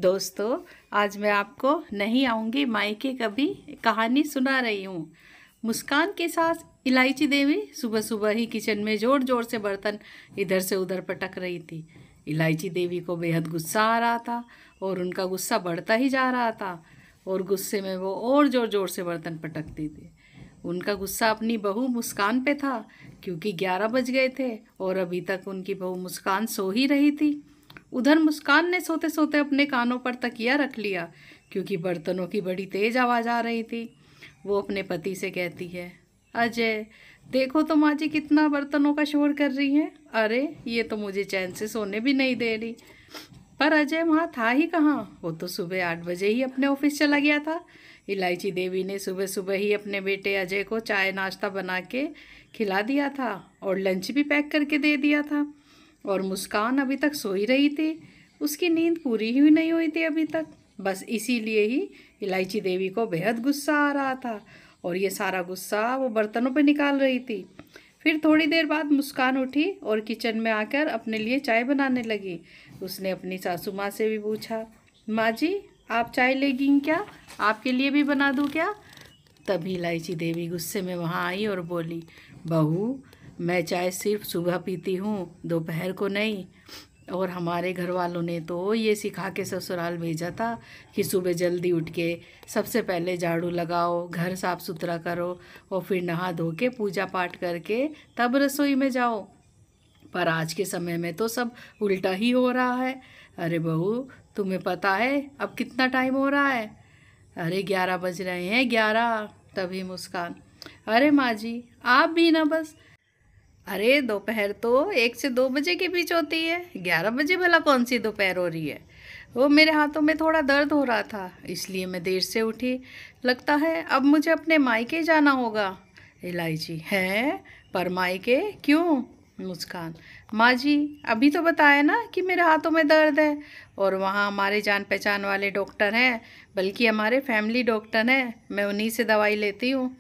दोस्तों, आज मैं आपको नहीं आऊँगी मायके कभी कहानी सुना रही हूँ। मुस्कान के साथ इलायची देवी सुबह सुबह ही किचन में ज़ोर ज़ोर से बर्तन इधर से उधर पटक रही थी। इलायची देवी को बेहद गुस्सा आ रहा था और उनका गुस्सा बढ़ता ही जा रहा था और गुस्से में वो और ज़ोर ज़ोर से बर्तन पटकती थी। उनका गुस्सा अपनी बहू मुस्कान पे था क्योंकि 11 बज गए थे और अभी तक उनकी बहू मुस्कान सो ही रही थी। उधर मुस्कान ने सोते सोते अपने कानों पर तकिया रख लिया क्योंकि बर्तनों की बड़ी तेज आवाज़ आ रही थी। वो अपने पति से कहती है, अजय देखो तो माँ जी कितना बर्तनों का शोर कर रही हैं। अरे ये तो मुझे चैन से सोने भी नहीं दे रही। पर अजय वहाँ था ही कहाँ, वो तो सुबह 8 बजे ही अपने ऑफिस चला गया था। इलायची देवी ने सुबह सुबह ही अपने बेटे अजय को चाय नाश्ता बना के खिला दिया था और लंच भी पैक करके दे दिया था। और मुस्कान अभी तक सो ही रही थी, उसकी नींद पूरी ही नहीं हुई थी अभी तक। बस इसीलिए ही इलायची देवी को बेहद गुस्सा आ रहा था और ये सारा गुस्सा वो बर्तनों पे निकाल रही थी। फिर थोड़ी देर बाद मुस्कान उठी और किचन में आकर अपने लिए चाय बनाने लगी। उसने अपनी सासू माँ से भी पूछा, माँ जी आप चाय लेगी क्या, आपके लिए भी बना दूँ क्या? तभी इलायची देवी गुस्से में वहाँ आई और बोली, बहू मैं चाय सिर्फ सुबह पीती हूँ, दोपहर को नहीं। और हमारे घर वालों ने तो ये सिखा के ससुराल भेजा था कि सुबह जल्दी उठ के सबसे पहले झाड़ू लगाओ, घर साफ सुथरा करो और फिर नहा धो के पूजा पाठ करके तब रसोई में जाओ। पर आज के समय में तो सब उल्टा ही हो रहा है। अरे बहू तुम्हें पता है अब कितना टाइम हो रहा है? अरे 11 बज रहे हैं, 11। तभी मुस्कान, अरे माँ जी आप भी ना बस। अरे दोपहर तो 1 से 2 बजे के बीच होती है, 11 बजे भला कौन सी दोपहर हो रही है? वो मेरे हाथों में थोड़ा दर्द हो रहा था इसलिए मैं देर से उठी। लगता है अब मुझे अपने मायके जाना होगा। इलायची, है पर मायके क्यों? मुस्कान, माँ जी अभी तो बताया ना कि मेरे हाथों में दर्द है और वहाँ हमारे जान पहचान वाले डॉक्टर हैं, बल्कि हमारे फैमिली डॉक्टर हैं, मैं उन्हीं से दवाई लेती हूँ।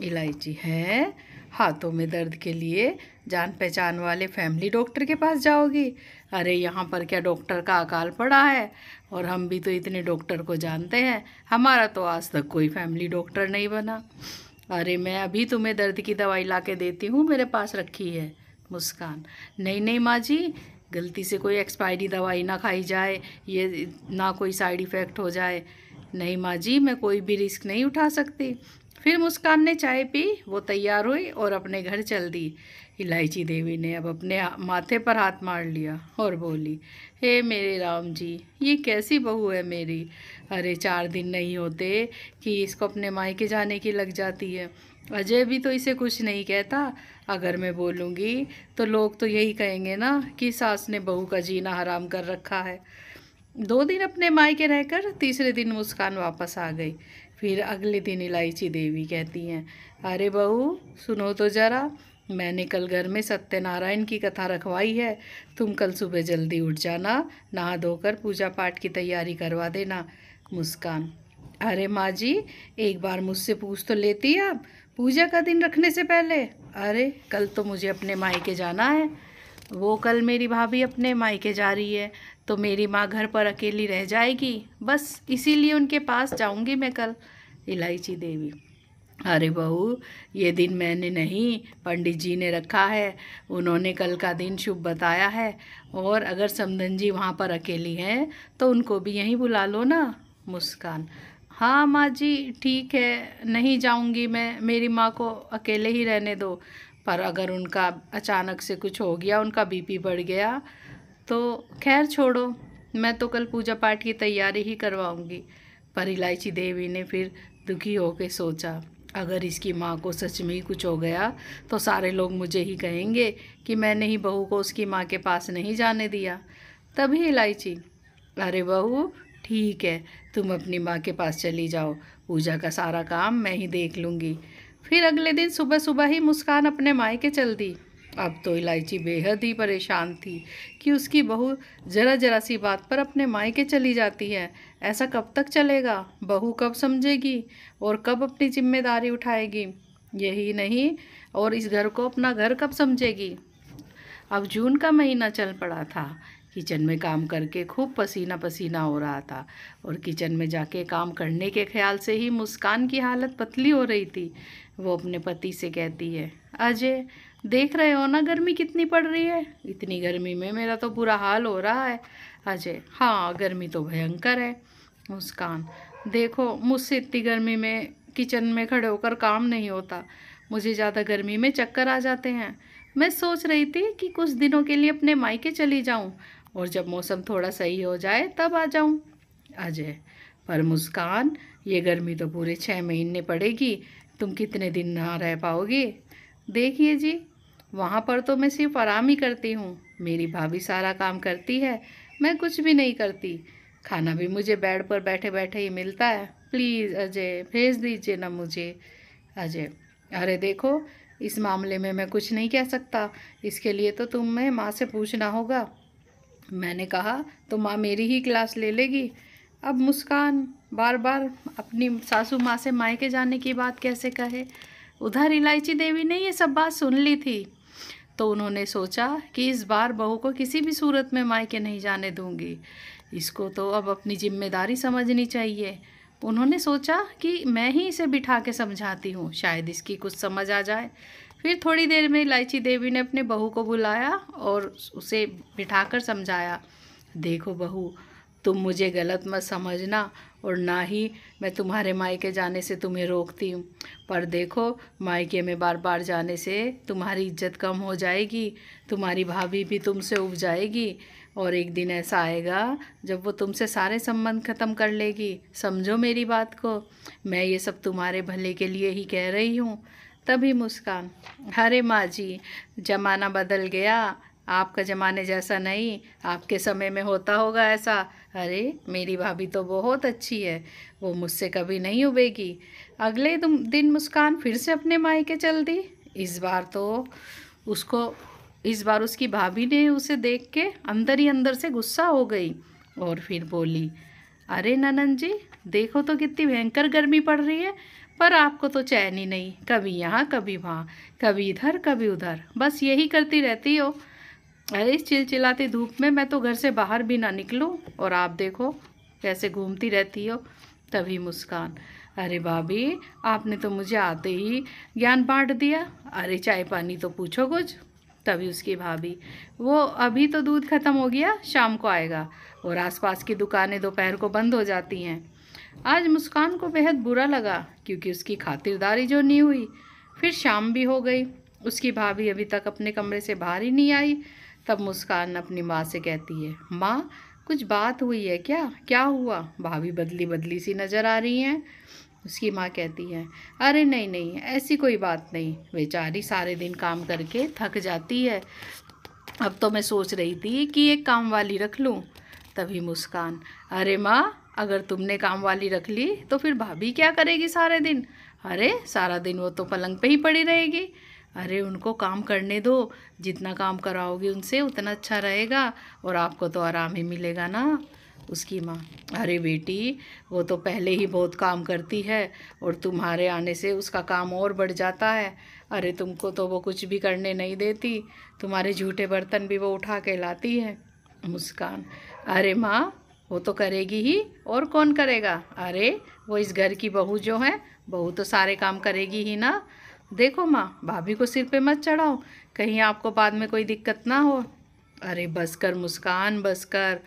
इलायची, है हाथों में दर्द के लिए जान पहचान वाले फैमिली डॉक्टर के पास जाओगी? अरे यहाँ पर क्या डॉक्टर का अकाल पड़ा है? और हम भी तो इतने डॉक्टर को जानते हैं, हमारा तो आज तक कोई फैमिली डॉक्टर नहीं बना। अरे मैं अभी तुम्हें दर्द की दवाई ला के देती हूँ, मेरे पास रखी है। मुस्कान, नहीं नहीं माँ जी, गलती से कोई एक्सपायरी दवाई ना खाई जाए, ये ना कोई साइड इफ़ेक्ट हो जाए। नहीं माँ जी मैं कोई भी रिस्क नहीं उठा सकती। फिर मुस्कान ने चाय पी, वो तैयार हुई और अपने घर चल दी। इलायची देवी ने अब अपने माथे पर हाथ मार लिया और बोली, हे मेरे राम जी ये कैसी बहू है मेरी। अरे 4 दिन नहीं होते कि इसको अपने मायके जाने की लग जाती है। अजय भी तो इसे कुछ नहीं कहता। अगर मैं बोलूँगी तो लोग तो यही कहेंगे ना कि सास ने बहू का जीना हराम कर रखा है। 2 दिन अपने मायके रहकर तीसरे दिन मुस्कान वापस आ गई। फिर अगले दिन इलायची देवी कहती हैं, अरे बहू सुनो तो ज़रा, मैंने कल घर में सत्यनारायण की कथा रखवाई है, तुम कल सुबह जल्दी उठ जाना, नहा धोकर पूजा पाठ की तैयारी करवा देना। मुस्कान, अरे माँ जी एक बार मुझसे पूछ तो लेती आप, पूजा का दिन रखने से पहले। अरे कल तो मुझे अपने मायके जाना है। वो कल मेरी भाभी अपने मायके जा रही है तो मेरी माँ घर पर अकेली रह जाएगी, बस इसीलिए उनके पास जाऊंगी मैं कल। इलायची देवी, अरे बहू ये दिन मैंने नहीं, पंडित जी ने रखा है, उन्होंने कल का दिन शुभ बताया है। और अगर समधन जी वहाँ पर अकेली हैं तो उनको भी यहीं बुला लो ना। मुस्कान, हाँ माँ जी ठीक है, नहीं जाऊँगी मैं, मेरी माँ को अकेले ही रहने दो। पर अगर उनका अचानक से कुछ हो गया, उनका बीपी बढ़ गया तो खैर छोड़ो, मैं तो कल पूजा पाठ की तैयारी ही करवाऊंगी। पर इलायची देवी ने फिर दुखी होकर सोचा, अगर इसकी माँ को सच में ही कुछ हो गया तो सारे लोग मुझे ही कहेंगे कि मैंने ही बहू को उसकी माँ के पास नहीं जाने दिया। तभी इलायची, अरे बहू ठीक है, तुम अपनी माँ के पास चली जाओ, पूजा का सारा काम मैं ही देख लूँगी। फिर अगले दिन सुबह सुबह ही मुस्कान अपने मायके चल दी। अब तो इलायची बेहद ही परेशान थी कि उसकी बहू ज़रा ज़रा सी बात पर अपने मायके चली जाती है। ऐसा कब तक चलेगा? बहू कब समझेगी और कब अपनी जिम्मेदारी उठाएगी? यही नहीं, और इस घर को अपना घर कब समझेगी? अब जून का महीना चल पड़ा था किचन में काम करके खूब पसीना पसीना हो रहा था और किचन में जाके काम करने के ख्याल से ही मुस्कान की हालत पतली हो रही थी। वो अपने पति से कहती है, अजय देख रहे हो ना गर्मी कितनी पड़ रही है, इतनी गर्मी में मेरा तो बुरा हाल हो रहा है। अजय, हाँ गर्मी तो भयंकर है। मुस्कान, देखो मुझसे इतनी गर्मी में किचन में खड़े होकर काम नहीं होता, मुझे ज़्यादा गर्मी में चक्कर आ जाते हैं। मैं सोच रही थी कि कुछ दिनों के लिए अपने मायके चली जाऊं और जब मौसम थोड़ा सही हो जाए तब आ जाऊं। अजय, पर मुस्कान ये गर्मी तो पूरे 6 महीने पड़ेगी, तुम कितने दिन ना रह पाओगे। देखिए जी, वहाँ पर तो मैं सिर्फ आराम ही करती हूँ, मेरी भाभी सारा काम करती है, मैं कुछ भी नहीं करती। खाना भी मुझे बेड पर बैठे बैठे ही मिलता है। प्लीज़ अजय भेज दीजिए ना मुझे। अजय, अरे देखो इस मामले में मैं कुछ नहीं कह सकता, इसके लिए तो तुम्हें माँ से पूछना होगा। मैंने कहा तो माँ मेरी ही क्लास ले लेगी। अब मुस्कान बार बार अपनी सासू माँ से मायके जाने की बात कैसे कहे। उधर इलायची देवी ने ये सब बात सुन ली थी तो उन्होंने सोचा कि इस बार बहू को किसी भी सूरत में मायके नहीं जाने दूंगी, इसको तो अब अपनी जिम्मेदारी समझनी चाहिए। उन्होंने सोचा कि मैं ही इसे बिठा के समझाती हूँ, शायद इसकी कुछ समझ आ जाए। फिर थोड़ी देर में इलायची देवी ने अपने बहू को बुलाया और उसे बिठाकर समझाया, देखो बहू, तुम मुझे गलत मत समझना और ना ही मैं तुम्हारे मायके जाने से तुम्हें रोकती हूँ, पर देखो मायके में बार बार जाने से तुम्हारी इज्जत कम हो जाएगी, तुम्हारी भाभी भी तुमसे उब जाएगी और एक दिन ऐसा आएगा जब वो तुमसे सारे संबंध ख़त्म कर लेगी। समझो मेरी बात को, मैं ये सब तुम्हारे भले के लिए ही कह रही हूँ। तभी मुस्कान, अरे माँ जी, ज़माना बदल गया, आपका ज़माने जैसा नहीं, आपके समय में होता होगा ऐसा। अरे मेरी भाभी तो बहुत अच्छी है, वो मुझसे कभी नहीं उबेगी। अगले दिन मुस्कान फिर से अपने मायके चल दी। इस बार उसकी भाभी ने उसे देख के अंदर ही अंदर से गुस्सा हो गई और फिर बोली, अरे ननंद जी, देखो तो कितनी भयंकर गर्मी पड़ रही है, पर आपको तो चैन ही नहीं, कभी यहाँ कभी वहाँ, कभी इधर कभी उधर, बस यही करती रहती हो। अरे इस चिलचिलाती धूप में मैं तो घर से बाहर भी ना निकलूं और आप देखो कैसे घूमती रहती हो। तभी मुस्कान, अरे भाभी, आपने तो मुझे आते ही ज्ञान बांट दिया, अरे चाय पानी तो पूछो कुछ। तभी उसकी भाभी, वो अभी तो दूध ख़त्म हो गया, शाम को आएगा और आसपास की दुकानें दोपहर को बंद हो जाती हैं। आज मुस्कान को बेहद बुरा लगा क्योंकि उसकी खातिरदारी जो नहीं हुई। फिर शाम भी हो गई, उसकी भाभी अभी तक अपने कमरे से बाहर ही नहीं आई। तब मुस्कान अपनी माँ से कहती है, माँ कुछ बात हुई है क्या, क्या हुआ, भाभी बदली बदली सी नज़र आ रही हैं। उसकी माँ कहती है, अरे नहीं नहीं ऐसी कोई बात नहीं, बेचारी सारे दिन काम करके थक जाती है, अब तो मैं सोच रही थी कि एक काम वाली रख लूँ। तभी मुस्कान, अरे माँ, अगर तुमने काम वाली रख ली तो फिर भाभी क्या करेगी सारे दिन, अरे सारा दिन वो तो पलंग पे ही पड़ी रहेगी। अरे उनको काम करने दो, जितना काम कराओगी उनसे उतना अच्छा रहेगा और आपको तो आराम ही मिलेगा ना। उसकी माँ, अरे बेटी, वो तो पहले ही बहुत काम करती है और तुम्हारे आने से उसका काम और बढ़ जाता है। अरे तुमको तो वो कुछ भी करने नहीं देती, तुम्हारे झूठे बर्तन भी वो उठा के लाती है। मुस्कान, अरे माँ, वो तो करेगी ही, और कौन करेगा, अरे वो इस घर की बहू जो है, बहू तो सारे काम करेगी ही ना। देखो माँ, भाभी को सिर पे मत चढ़ाओ, कहीं आपको बाद में कोई दिक्कत ना हो। अरे बस कर मुस्कान, बस कर,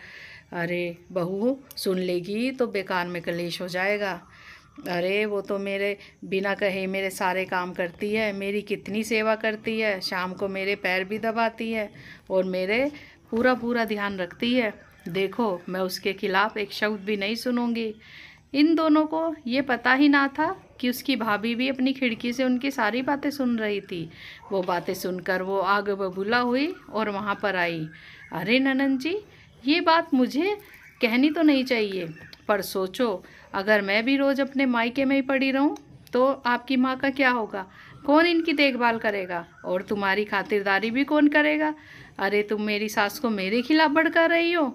अरे बहू सुन लेगी तो बेकार में कलेश हो जाएगा। अरे वो तो मेरे बिना कहे मेरे सारे काम करती है, मेरी कितनी सेवा करती है, शाम को मेरे पैर भी दबाती है और मेरे पूरा पूरा ध्यान रखती है। देखो मैं उसके खिलाफ़ एक शब्द भी नहीं सुनूंगी। इन दोनों को ये पता ही ना था कि उसकी भाभी भी अपनी खिड़की से उनकी सारी बातें सुन रही थी। वो बातें सुनकर वो आग बबूला हुई और वहाँ पर आई। अरे ननंद जी, ये बात मुझे कहनी तो नहीं चाहिए, पर सोचो अगर मैं भी रोज़ अपने मायके में ही पड़ी रहूं तो आपकी माँ का क्या होगा, कौन इनकी देखभाल करेगा और तुम्हारी खातिरदारी भी कौन करेगा। अरे तुम मेरी सास को मेरे खिलाफ भड़का रही हो,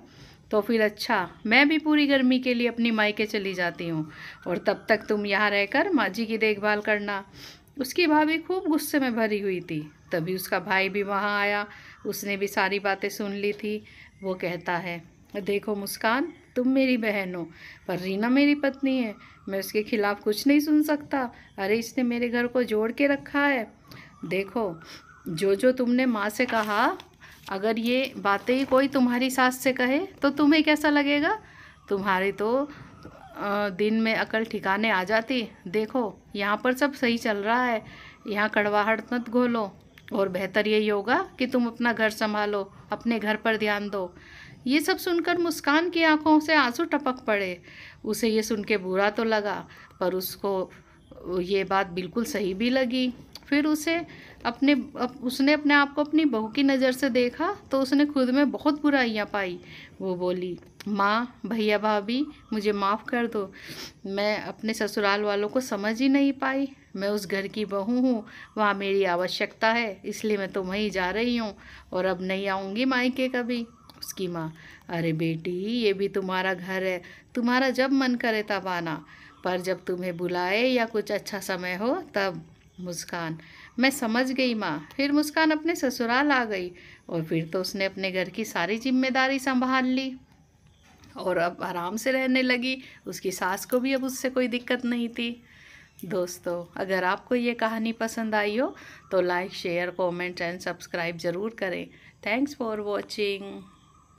तो फिर अच्छा मैं भी पूरी गर्मी के लिए अपनी मायके चली जाती हूँ और तब तक तुम यहाँ रहकर माँ जी की देखभाल करना। उसकी भाभी खूब गुस्से में भरी हुई थी। तभी उसका भाई भी वहाँ आया, उसने भी सारी बातें सुन ली थी। वो कहता है, देखो मुस्कान, तुम मेरी बहन हो पर रीना मेरी पत्नी है, मैं उसके खिलाफ कुछ नहीं सुन सकता। अरे इसने मेरे घर को जोड़ के रखा है। देखो, जो तुमने माँ से कहा, अगर ये बातें ही कोई तुम्हारी सास से कहे तो तुम्हें कैसा लगेगा? तुम्हारी तो दिन में अकल ठिकाने आ जाती। देखो यहाँ पर सब सही चल रहा है, यहाँ कड़वाहट मत घोलो, और बेहतर यही होगा कि तुम अपना घर संभालो, अपने घर पर ध्यान दो। ये सब सुनकर मुस्कान की आंखों से आंसू टपक पड़े। उसे ये सुन के बुरा तो लगा, पर उसको ये बात बिल्कुल सही भी लगी। फिर उसने अपने आप को अपनी बहू की नज़र से देखा तो उसने खुद में बहुत बुराइयां पाई। वो बोली, माँ, भैया, भाभी, मुझे माफ़ कर दो, मैं अपने ससुराल वालों को समझ ही नहीं पाई। मैं उस घर की बहू हूँ, वहाँ मेरी आवश्यकता है, इसलिए मैं तो वहीं जा रही हूँ और अब नहीं आऊँगी मायके कभी। उसकी माँ, अरे बेटी, ये भी तुम्हारा घर है, तुम्हारा जब मन करे तब आना, पर जब तुम्हें बुलाए या कुछ अच्छा समय हो तब। मुस्कान, मैं समझ गई माँ। फिर मुस्कान अपने ससुराल आ गई और फिर तो उसने अपने घर की सारी जिम्मेदारी संभाल ली और अब आराम से रहने लगी। उसकी सास को भी अब उससे कोई दिक्कत नहीं थी। दोस्तों, अगर आपको ये कहानी पसंद आई हो तो like, share, comment and subscribe ज़रूर करें। Thanks for watching.